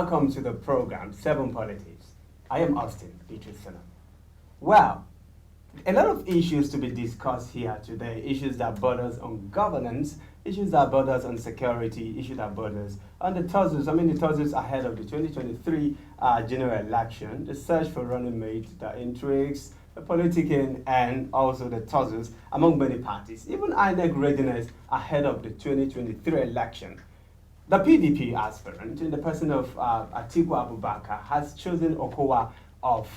welcome to the program, 7 Politics. I am Austin Peterson. Well, a lot of issues to be discussed here today, issues that borders on governance, issues that borders on security, issues that borders on the tussles. The tussles ahead of the 2023 general election, the search for running mates, the intrigues, the politicking, and also the tussles among many parties. Even INEC readiness ahead of the 2023 election. The PDP aspirant, in the person of Atiku Abubakar, has chosen Okowa of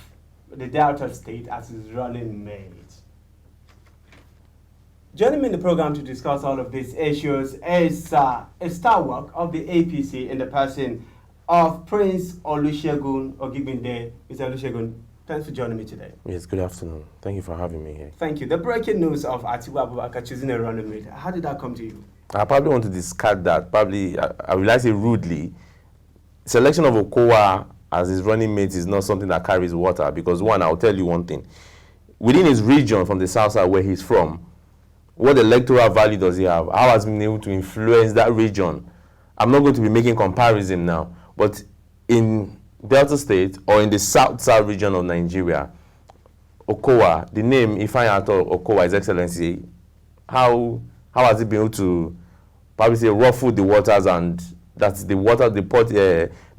the Delta State as his running mate. Joining me in the program to discuss all of these issues is a star work of the APC in the person of Prince Olusegun Ogigbinde. Mr. Olusegun, thanks for joining me today. Yes, good afternoon. Thank you for having me here. Thank you. The breaking news of Atiku Abubakar choosing a running mate, how did that come to you? I probably want to discard that. Probably, I will say rudely. Selection of Okowa as his running mate is not something that carries water because, one, I'll tell you one thing. Within his region from the south side where he's from, what electoral value does he have? How has he been able to influence that region? I'm not going to be making comparison now, but in Delta State or in the south region of Nigeria, Okowa, the name Ifeanyi Okowa, His Excellency, how has he been able to probably say ruffle the waters, and that's the water, the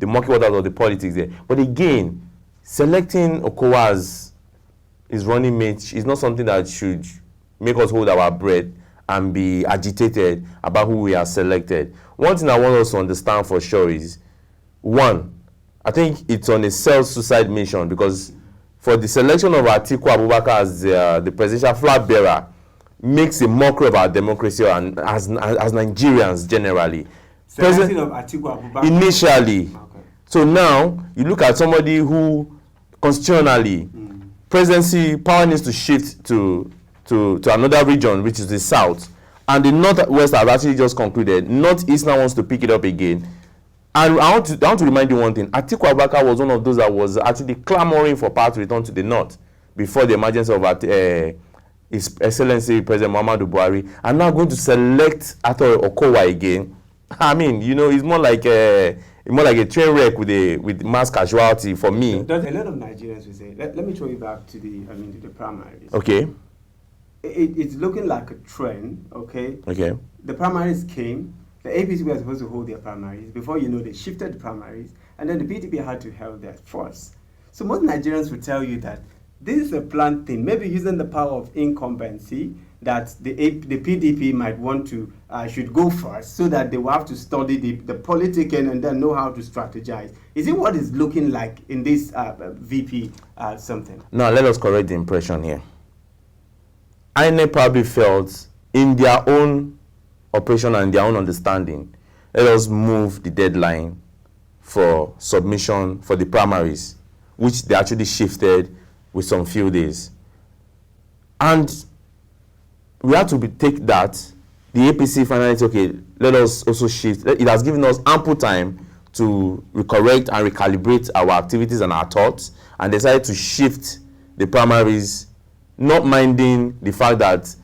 murky waters of the politics there. But again, selecting Okowa as his running mate is not something that should make us hold our breath and be agitated about who we are selected. One thing I want us to understand for sure is, one, I think it's on a self-suicide mission, because for the selection of Atiku Abubakar as the presidential flag bearer makes a mockery of our democracy and as Nigerians generally. Selection of Atiku Abubakar initially. Okay. So now you look at somebody who constitutionally presidency power needs to shift to another region, which is the south, and the northwest have actually just concluded. Northeast now wants to pick it up again. And I want to remind you one thing. Atiku Abubakar was one of those that was actually clamoring for power to return to the north before the emergence of His Excellency President Muhammadu Buhari, and now going to select Ato Okowa again. I mean, it's more like a train wreck with mass casualty for me. There's a lot of Nigerians will say. Let me throw you back to the primaries. Okay. It's looking like a trend. Okay. Okay. The primaries came. The APC were supposed to hold their primaries. Before you know, they shifted the primaries, and then the PDP had to hold their first. So most Nigerians will tell you that this is a planned thing, maybe using the power of incumbency, that the PDP might want to, should go first, so that they will have to study the politicking and then know how to strategize. Is it what is looking like in this VP something? Now, let us correct the impression here. INEC probably felt in their own operation and their own understanding, let us move the deadline for submission for the primaries, which they actually shifted with some few days. And we have to take that. The APC finally said, okay, let us also shift. It has given us ample time to correct and recalibrate our activities and our thoughts, and decided to shift the primaries, not minding the fact that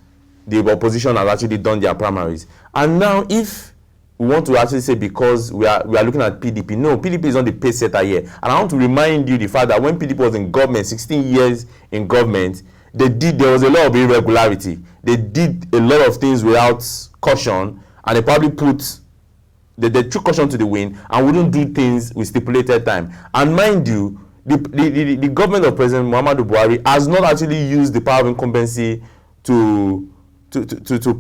the opposition has actually done their primaries. And now if we want to actually say because we are looking at PDP, no, PDP is not the pace setter here. And I want to remind you the fact that when PDP was in government, 16 years in government, there was a lot of irregularity. They did a lot of things without caution, and they probably they threw caution to the wind and wouldn't do things with stipulated time. And mind you, the government of President Muhammadu Buhari has not actually used the power of incumbency to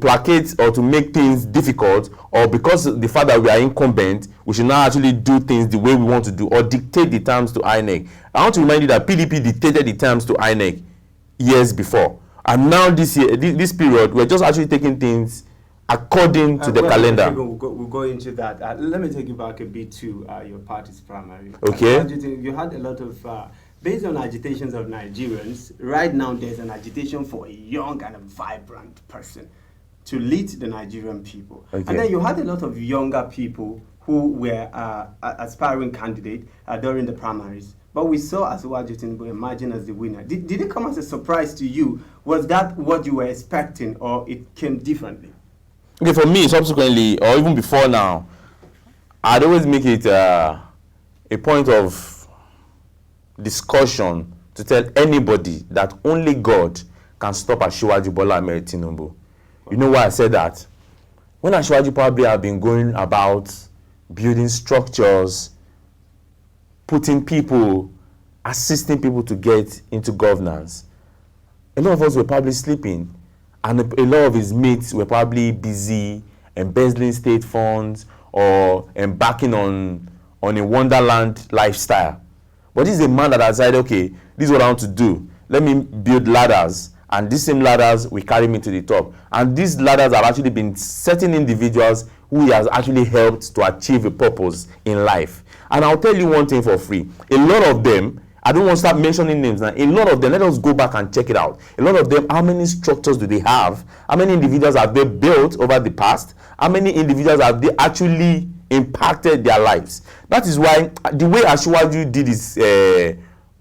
placate or to make things difficult, or because of the fact that we are incumbent, we should not actually do things the way we want to do or dictate the terms to INEC. I want to remind you that PDP dictated the terms to INEC years before, and now this year, this period, we're just actually taking things according to the calendar. We'll go into that. Let me take you back a bit to your party's primary. Okay. You had a lot of based on agitations of Nigerians, right now there's an agitation for a young and a vibrant person to lead the Nigerian people. Okay. And then you had a lot of younger people who were aspiring candidates during the primaries. But we saw Atiku Tinubu emerging as the winner. Did it come as a surprise to you? Was that what you were expecting, or it came differently? Okay, for me, subsequently, or even before now, I'd always make it a point of discussion to tell anybody that only God can stop Asiwaju Bola Ahmed Tinubu. You know why I said that? When Asiwaju probably have been going about building structures, putting people, assisting people to get into governance, a lot of us were probably sleeping, and a lot of his mates were probably busy embezzling state funds or embarking on a wonderland lifestyle. But this is a man that has decided, okay, this is what I want to do. Let me build ladders, and these same ladders will carry me to the top. And these ladders have actually been certain individuals who he has actually helped to achieve a purpose in life. And I'll tell you one thing for free. A lot of them, I don't want to start mentioning names now. A lot of them, let us go back and check it out. A lot of them, how many structures do they have? How many individuals have they built over the past? How many individuals have they actually impacted their lives? That is why the way Asiwaju did his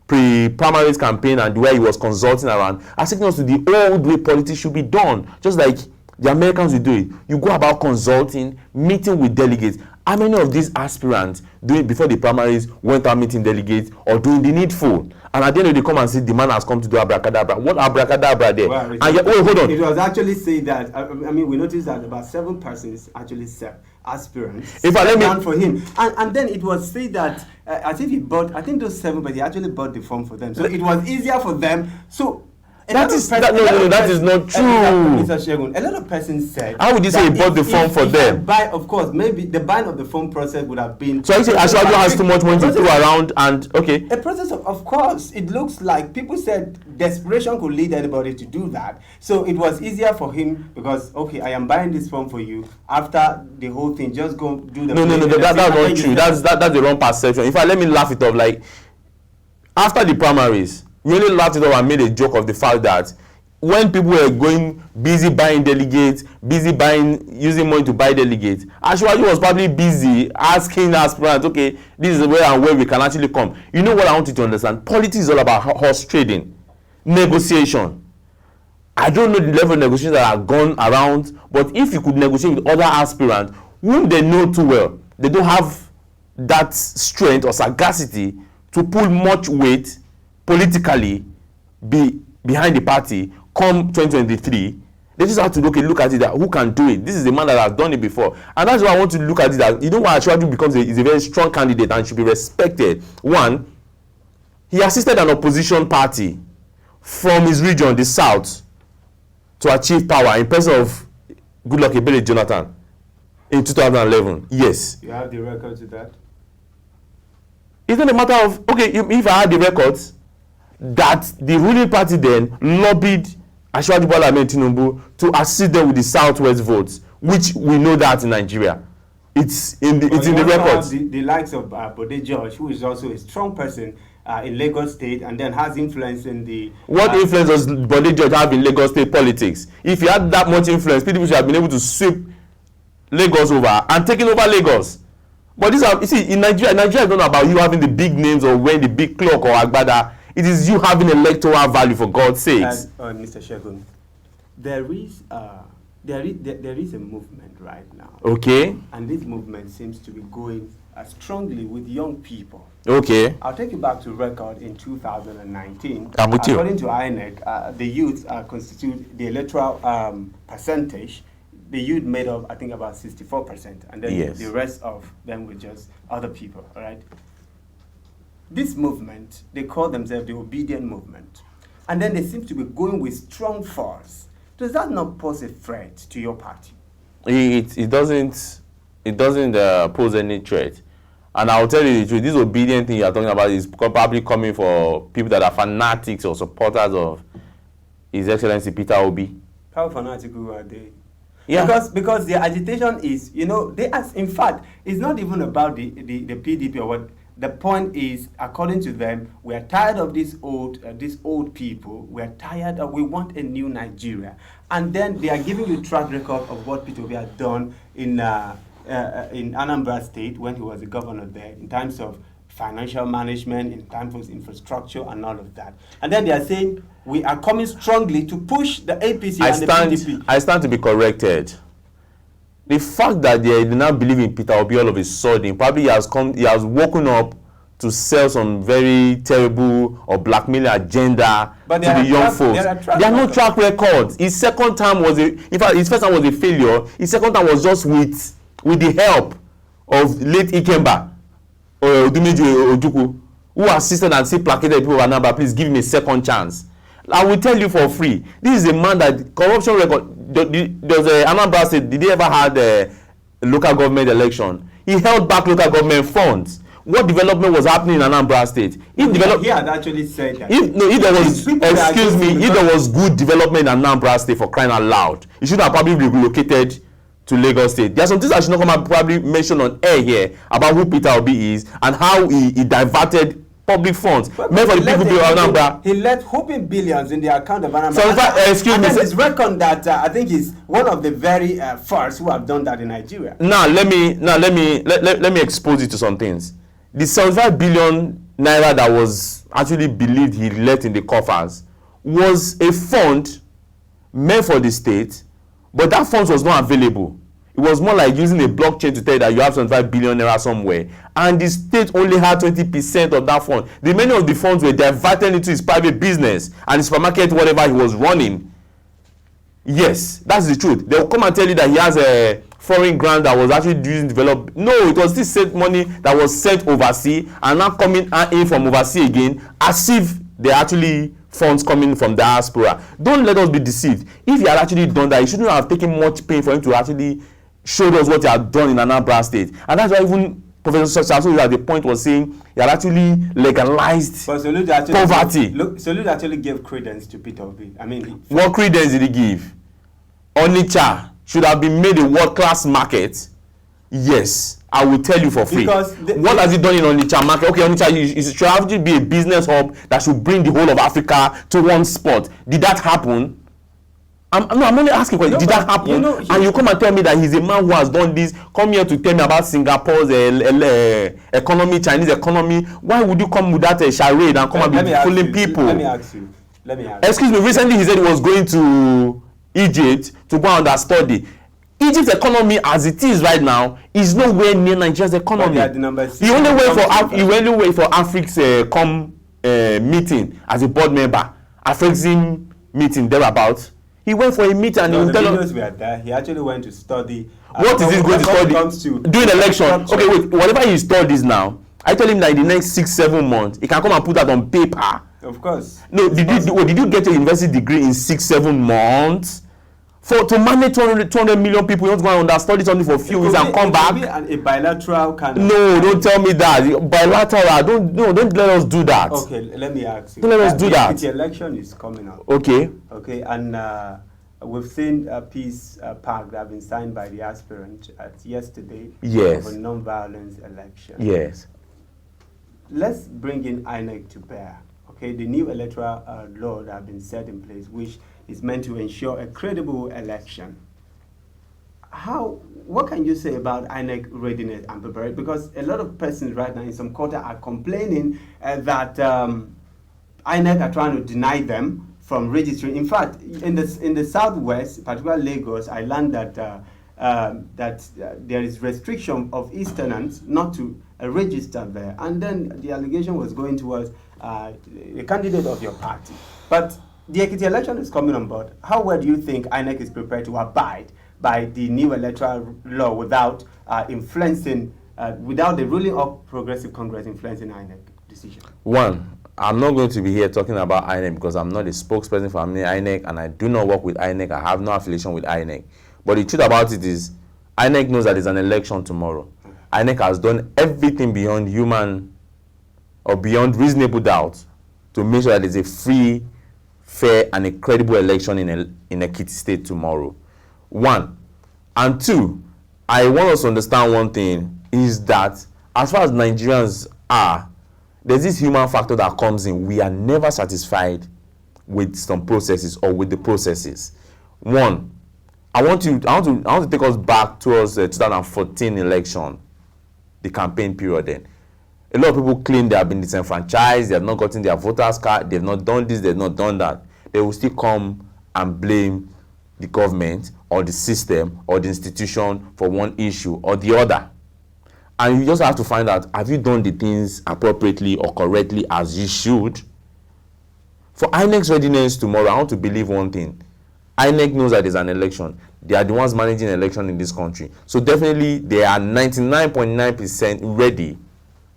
pre-primaries campaign and the way he was consulting around, has taken us to the old way politics should be done. Just like the Americans will do it. You go about consulting, meeting with delegates. How many of these aspirants doing before the primaries went out meeting delegates or doing the needful? And at the end of the day, come and say the man has come to do abracadabra. What abracadabra there? Well, hold on. It was actually said that, I mean, we noticed that about 7 persons actually said aspirants down for him. And then it was said that, I think he bought, I think those 7, but he actually bought the form for them. So it was easier for them. So that is not true. Mr. Shegun, a lot of persons said. How would you say he bought the form for them? Of course, maybe the buying of the form process would have been. So you say Asiwaju has too much money to throw around, and okay. A process of course, it looks like people said desperation could lead anybody to do that. So it was easier for him because okay, I am buying this form for you. After the whole thing, just go do the. No, that's not true. That's the wrong perception. In fact, let me laugh it off. Like after the primaries, we only laughed it off and made a joke of the fact that when people were going busy buying delegates, using money to buy delegates, Asiwaju was probably busy asking aspirants, okay, this is where and where we can actually come. You know what I want you to understand? Politics is all about horse trading, negotiation. I don't know the level of negotiations that are gone around, but if you could negotiate with other aspirants whom they know too well, they don't have that strength or sagacity to pull much weight politically behind the party come 2023, they just have to look at it that who can do it. This is a man that has done it before, and that's why I want to look at it that you know why Asiwaju becomes is a very strong candidate and should be respected. One, he assisted an opposition party from his region, the south, to achieve power in person of Goodluck Ebele Jonathan in 2011. Yes. You have the records of that? It's not a matter of okay, if I had the records that the ruling party then lobbied Asiwaju Bola Ahmed Tinubu to assist them with the southwest votes, which we know that in Nigeria. It's in the records. The likes of Bode George, who is also a strong person in Lagos State and then has influence in the... What influence does Bode George have in Lagos State politics? If he had that much influence, PDP should have been able to sweep Lagos over and taking over Lagos. But these are, you see, in Nigeria is not about you having the big names or wearing the big cloak or agbada. It is you having electoral value, for God's sakes. Mr. Shegun, there is a movement right now. Okay. And this movement seems to be going strongly with young people. Okay. I'll take you back to record in 2019. I'm with you. According to INEC, the youth constitute the electoral percentage. The youth made up, I think, about 64%. And then yes, the rest of them were just other people, all right? This movement, they call themselves the obedient movement. And then they seem to be going with strong force. Does that not pose a threat to your party? It doesn't pose any threat. And I'll tell you the truth, this obedient thing you're talking about is probably coming for people that are fanatics or supporters of His Excellency Peter Obi. How fanatical are they? Yeah. Because their agitation is, they ask, in fact, it's not even about the PDP or what. The point is, according to them, we are tired of these old people. We are tired of, we want a new Nigeria. And then they are giving you track record of what Peter Obi had done in Anambra State when he was the governor there, in terms of financial management, in terms of infrastructure and all of that. And then they are saying, we are coming strongly to push the APC and the PDP. I stand to be corrected. The fact that they do not believe in Peter Obi all of a sudden, probably he has woken up to sell some very terrible or blackmailing agenda to the young folks. There are no track records. His second time was in fact, his first time was a failure. His second time was just with the help of late Ikemba or Odumeji Ojukwu, who assisted and still placated people of Anambra. Please give me a second chance. I will tell you for free. This is a man that corruption record. There's a Anambra State. Did they ever had a local government election? He held back local government funds. What development was happening in Anambra State? He had actually said that. If there was good development in Anambra State, for crying out loud, he should have probably relocated to Lagos State. There are some things I should not come and probably mention on air here about who Peter Obi is and how he diverted public funds meant for the people of Anambra. He left hoping billions in the account of Anambra. So excuse me. It's reckoned that I think he's one of the very first who have done that in Nigeria. Now let me expose you to some things. The 75 billion naira that was actually believed he left in the coffers was a fund meant for the state, but that fund was not available. It was more like using a blockchain to tell you that you have 75 billion naira somewhere, and the state only had 20% of that fund. The many of the funds were diverted into his private business and his supermarket, whatever he was running. Yes, that's the truth. They will come and tell you that he has a foreign grant that was actually using develop. No, it was this state money that was sent overseas and now coming in from overseas again, as if they actually funds coming from diaspora. Don't let us be deceived. If he had actually done that, he shouldn't have taken much pain for him to actually show us what he had done in Anambra State. And that's why even Professor Sasso at the point was saying he had actually legalized poverty. Salute actually gave credence to Peter Obi. I mean, what credence did he give? Onitsha should have been made a world-class market. Yes, I will tell you for free. What has he done in Onitsha market? Okay, Onitsha should actually be a business hub that should bring the whole of Africa to one spot. Did that happen? I'm only asking questions. Did that happen? And you come and tell me that he's a man who has done this. Come here to tell me about Singapore's economy, Chinese economy. Why would you come with that charade and come and be fooling people? Let me ask you. Excuse me. Recently, he said he was going to Egypt to go and study. Egypt's economy, as it is right now, is nowhere near Nigeria's economy. He only wait for Africa's meeting as a board member. Africa's meeting thereabouts. He went for a meeting and he will tell us. He actually went to study. What is he going to study? During election. Okay, wait. Whatever he studies now, I tell him that in the next 6-7 months, he can come and put that on paper. Of course. No, did you get a university degree in 6-7 months? To manage 200 million people, you want to go and study something for a few weeks and come back? A bilateral kind of. No, don't tell me that. Bilateral. Don't let us do that. Okay, let me ask you. Don't let us do that. The election is coming up. Okay, and we've seen a peace pact that have been signed by the aspirant yesterday. Yes. For a non-violence election. Yes. Let's bring in INEC to bear. Okay, the new electoral law that have been set in place, which is meant to ensure a credible election. What can you say about INEC readiness and preparation? Because a lot of persons right now in some quarter are complaining that INEC are trying to deny them from registering. In fact, in the southwest, particularly Lagos, I learned that there is restriction of Easterners not to register there. And then the allegation was going towards a candidate of your party. But the Ekiti election is coming on board. How well do you think INEC is prepared to abide by the new electoral law without influencing, without the ruling of Progressive Congress influencing INEC decision? One, I'm not going to be here talking about INEC because I'm not a spokesperson for INEC and I do not work with INEC. I have no affiliation with INEC. But the truth about it is, INEC knows that there's an election tomorrow. INEC has done everything beyond human or beyond reasonable doubt to make sure that there's a free, fair, and a credible election in Ekiti State tomorrow. One. And two, I want us to understand one thing, is that as far as Nigerians are, there's this human factor that comes in. We are never satisfied with some processes or with the processes. One, I want to take us back towards the 2014 election, the campaign period then. A lot of people claim they have been disenfranchised, they have not gotten their voters card, they've not done this, they've not done that. They will still come and blame the government or the system or the institution for one issue or the other. And you just have to find out, have you done the things appropriately or correctly as you should? For INEC's readiness tomorrow, I want to believe one thing. INEC knows that there's an election. They are the ones managing election in this country. So definitely they are 99.9% ready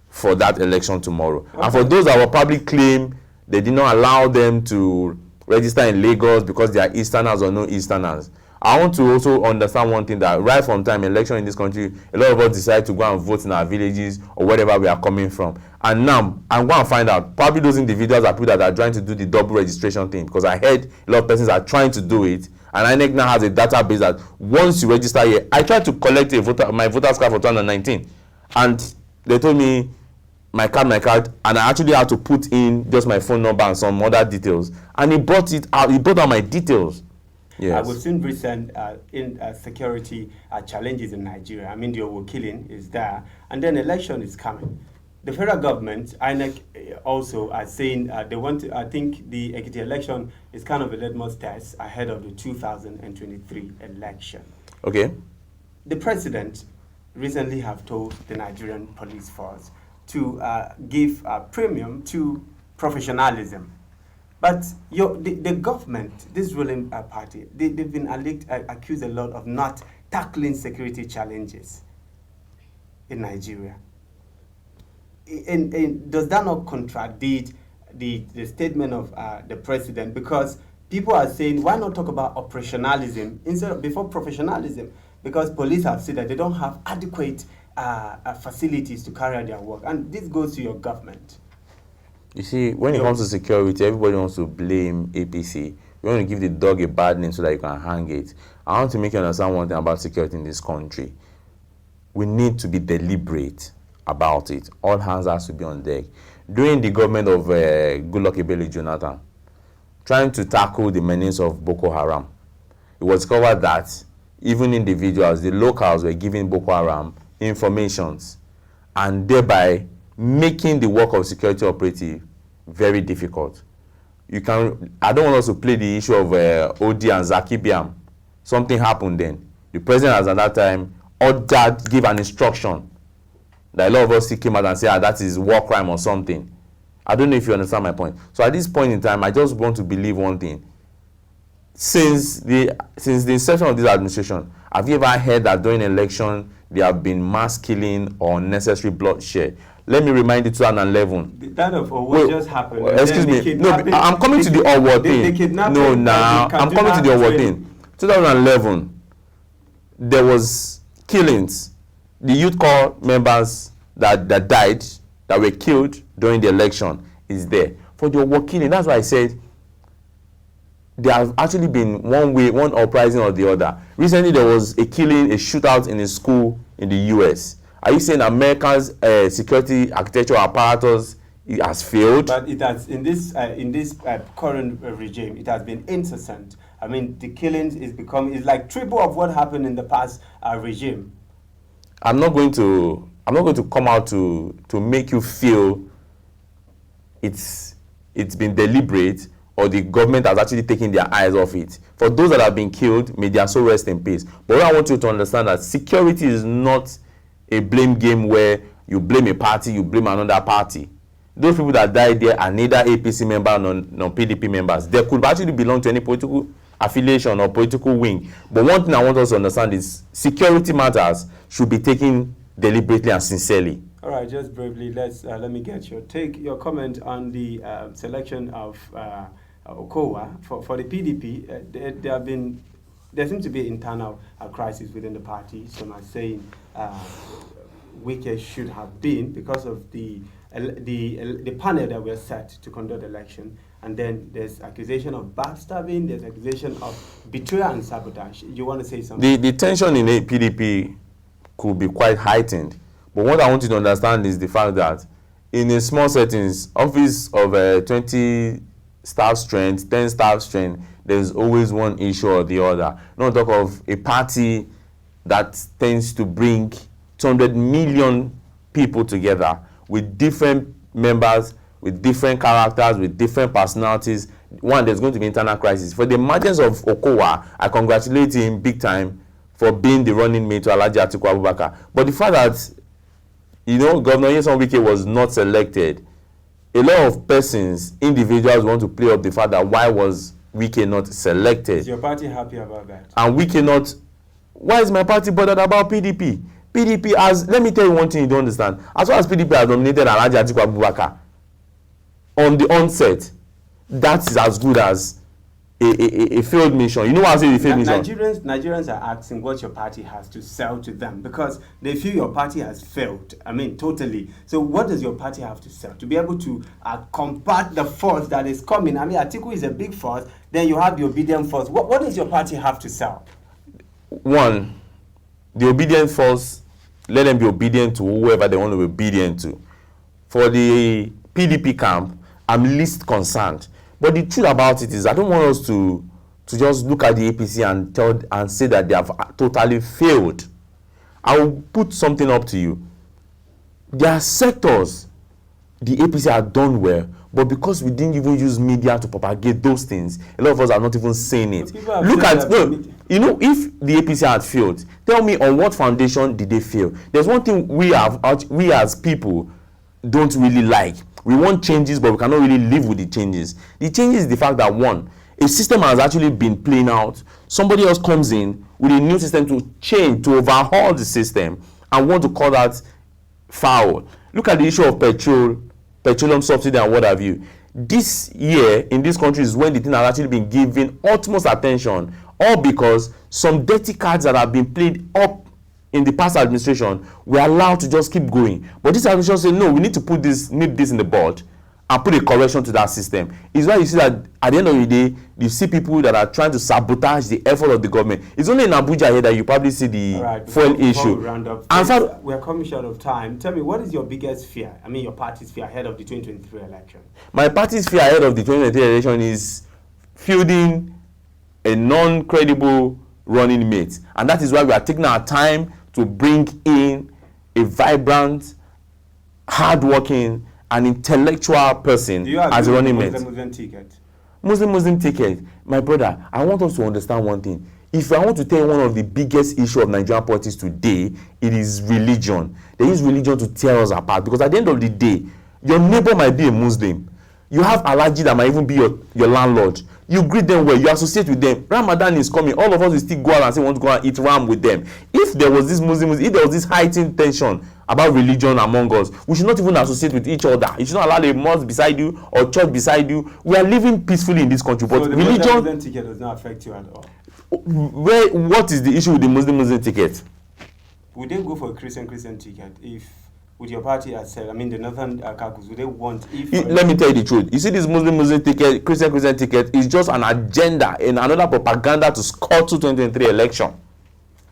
for that election tomorrow. Okay. And for those that will probably claim they did not allow them to register in Lagos because they are Easterners or no Easterners, I want to also understand one thing, that right from time election in this country, a lot of us decide to go and vote in our villages or wherever we are coming from. And now I'm going to find out, probably those individuals are people that are trying to do the double registration thing, because I heard a lot of persons are trying to do it. And INEC now has a database that once you register here, I tried to collect my voter's card for 2019, and they told me my card, and I actually had to put in just my phone number and some other details, and he brought out my details. Yes. We've seen recent security challenges in Nigeria. I mean, the overkilling is there, and then election is coming. The federal government, INEC, also are saying they want to. I think the Ekiti election is kind of a litmus test ahead of the 2023 election. Okay. The president recently have told the Nigerian police force to give a premium to professionalism. But the government, this ruling party, they've been accused a lot of not tackling security challenges in Nigeria. And does that not contradict the statement of the president? Because people are saying, why not talk about operationalism before professionalism? Because police have said that they don't have adequate facilities to carry out their work. And this goes to your government. You see, when it comes to security, everybody wants to blame APC. We want to give the dog a bad name so that you can hang it. I want to make you understand one thing about security in this country. We need to be deliberate about it. All hands has to be on deck. During the government of Goodluck Ebele Jonathan, trying to tackle the menace of Boko Haram, it was discovered that even individuals, the locals, were giving Boko Haram informations, and thereby making the work of security operative very difficult. I don't want us to play the issue of OD and Zaki Biam. Something happened then. The president has at that time gave an instruction that a lot of us came out and said, that is war crime or something. I don't know if you understand my point. So at this point in time, I just want to believe one thing. Since the inception of this administration, have you ever heard that during election there have been mass killing or unnecessary bloodshed? Let me remind you, 2011. That of what just happened. Excuse me. No, I'm coming to the Okowa thing. No, now I'm coming to the Okowa thing. 2011, there was killings. The youth corps members that died, that were killed during the election, is there. For the Okowa killing, that's why I said there have actually been one uprising or the other. Recently, there was a killing, a shootout in a school in the US. Are you saying America's security architecture apparatus has failed? But it has, in this current regime, it has been incessant. I mean, the killings is like triple of what happened in the past regime. I'm not going to come out to make you feel it's been deliberate or the government has actually taken their eyes off it. For those that have been killed, may their soul rest in peace. But what I want you to understand that security is not a blame game where you blame a party, you blame another party. Those people that died there are neither APC members nor PDP members. They could actually belong to any political affiliation or political wing. But one thing I want us to understand is security matters should be taken deliberately and sincerely. All right, just briefly, let me get your comment on the selection of Okowa for the PDP. There seems to be internal crisis within the party. Some are saying Wike should have been, because of the panel that were set to conduct the election, and then there's accusation of backstabbing, there's accusation of betrayal and sabotage. You want to say something? The tension in a PDP could be quite heightened, but what I want you to understand is the fact that in a small settings, office of 20 staff strength, 10 staff strength, there's always one issue or the other. Not talk of a party that tends to bring 200 million people together with different members, with different characters, with different personalities. One, there's going to be internal crisis. For the emergence of Okowa, I congratulate him big time for being the running mate to Alhaji Atiku Abubakar. But the fact that you know, Governor Nyesom Wike was not selected, a lot of persons, individuals want to play up the fact that why was Wike not selected? Is your party happy about that? And Wike not, why is my party bothered about PDP? PDP has, let me tell you one thing you don't understand. As far as PDP has nominated Alhaji Atiku Abubakar on the onset, that is as good as a failed mission. You know what I say, a failed mission? Nigerians are asking what your party has to sell to them because they feel your party has failed. I mean, totally. So what does your party have to sell? To be able to combat the force that is coming. I mean, Atiku is a big force. Then you have the obedient force. What does your party have to sell? One, the obedient force, let them be obedient to whoever they want to be obedient to. For the PDP camp, I'm least concerned. But the truth about it is, I don't want us to just look at the APC and say that they have totally failed. I will put something up to you. There are sectors the APC have done well, but because we didn't even use media to propagate those things, a lot of us are not even saying it. Look at, no, you know, if the APC had failed, tell me on what foundation did they fail? There's one thing we as people don't really like. We want changes, but we cannot really live with the changes. The changes is the fact that, one, a system has actually been playing out. Somebody else comes in with a new system to change, to overhaul the system, and want to call that foul. Look at the issue of petroleum subsidy and what have you. This year in this country is when the thing has actually been given utmost attention, all because some dirty cards that have been played up in the past administration were allowed to just keep going. But this administration said, no, we need to nip this in the bud and put a correction to that system. It's why you see that at the end of the day, you see people that are trying to sabotage the effort of the government. It's only in Abuja here that you probably see the fuel issue. We are coming short of time. Tell me, what is your biggest fear? I mean, your party's fear ahead of the 2023 election? My party's fear ahead of the 2023 election is fielding a non-credible running mate. And that is why we are taking our time to bring in a vibrant, hardworking, and intellectual person as a running mate. Muslim ticket? Muslim ticket. My brother, I want us to understand one thing. If I want to tell you one of the biggest issues of Nigerian politics today, it is religion. They use religion to tear us apart, because at the end of the day, your neighbor might be a Muslim. You have Alhaji that might even be your landlord. You greet them well, you associate with them. Ramadan is coming. All of us will still go out and say we want to go and eat ram with them. If there was this heightened tension about religion among us, we should not even associate with each other. You should not allow a mosque beside you or church beside you. We are living peacefully in this country. But so the Muslim ticket does not affect you at all? What is the issue with the Muslim ticket? Would they go for a Christian ticket if, with your party as said, I mean the Northern caucus, would they want let me tell you the truth. You see, this Muslim ticket, Christian ticket is just an agenda and another propaganda to scuttle 2023 election.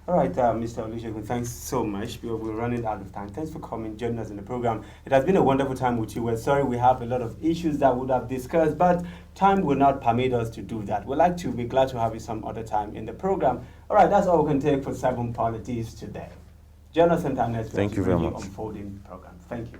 All right, Mr. Olusegun, thanks so much. We're running out of time. Thanks for coming, joining us in the program. It has been a wonderful time with you. We're sorry we have a lot of issues that we would have discussed, but time will not permit us to do that. We'd like to be glad to have you some other time in the program. All right, that's all we can take for 7 Politics today. Join us sometime next week. Thank you very much. Unfolding program. Thank you.